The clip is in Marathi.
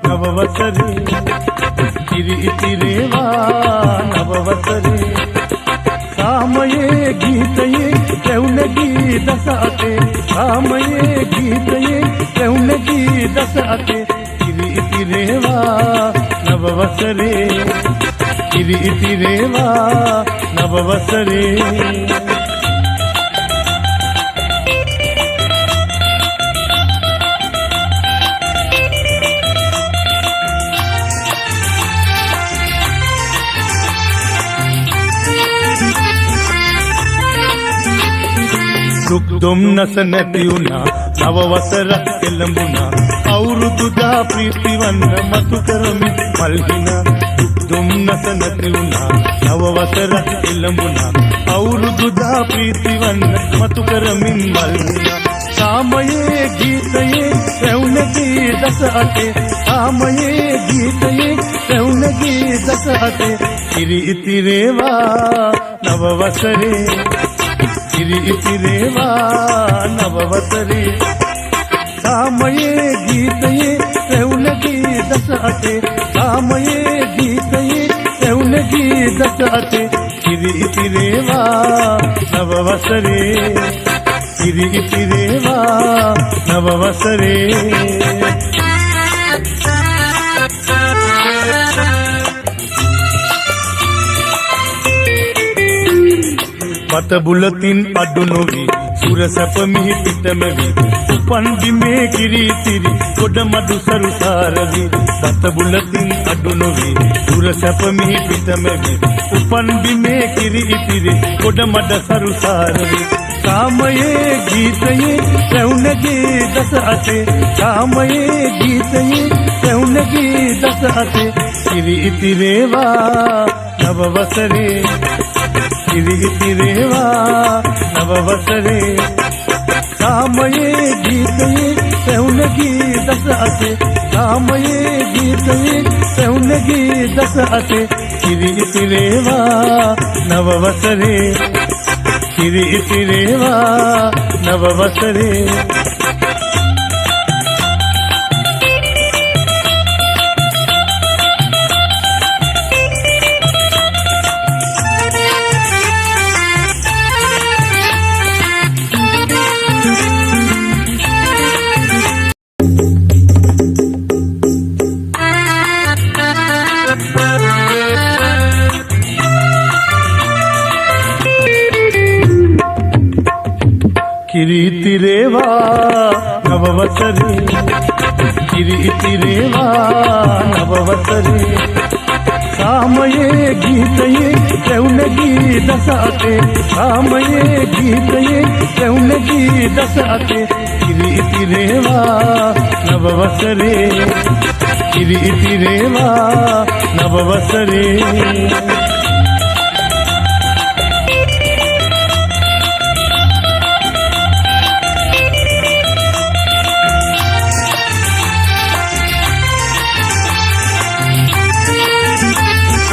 नववसरे किरी इतिरेवा नववसरे सामये गीतये रौनगी दसाते सामये गीतये रौनगी दसाते किरी इतिरेवा नववसरे किरी इतिरेवा नववसरे दुःख नस नदियुना नववसर एलंबुना और तुझा प्रीतिवन्न मधुकरमि मल्हिना दुःख नस नदियुना नववसर एलंबुना और तुझा प्रीतिवन्न मधुकरमि मल्हिना सामये गीतये रौनगी दसाते सामये गीतये रौनगी दसाते किरी इतिरेवा नववसरे किरी इतिरेवा नववसरे सामये गीतये रौनगी दसाते सामये गीतये रौनगी दसाते किरी इतिरेवा नववसरे किरी इतिरेवा नववसरे पत बुलतिन अडुनोवी सुरसप मिहि पिटमवि उपन बिमे किरी तिरि कोड मधु सरुसारवि पत बुलतिन अडुनोवी सुरसप मिहि पिटमवि उपन बिमे किरी तिरि कोड मद सरुसारवि सामये गीतये रौनगी दसाते सामये गीतये रौनगी दसाते किरी इतिरेवा नववसरे किरी इतिरेवा नववसरे सामये गीतये रौनगी दसाते सामये गीतये रौनगी दसाते किरी इतिरेवा नववसरे किरी इतिरेवा नववसरे किरी इतिरेवा नववसरे किरी इतिरेवा नववसरे सामये गीतये रौनगी दसाते सामये गीतये रौनगी दसाते किरी इतिरेवा नववसरे किरी इतिरेवा नववसरे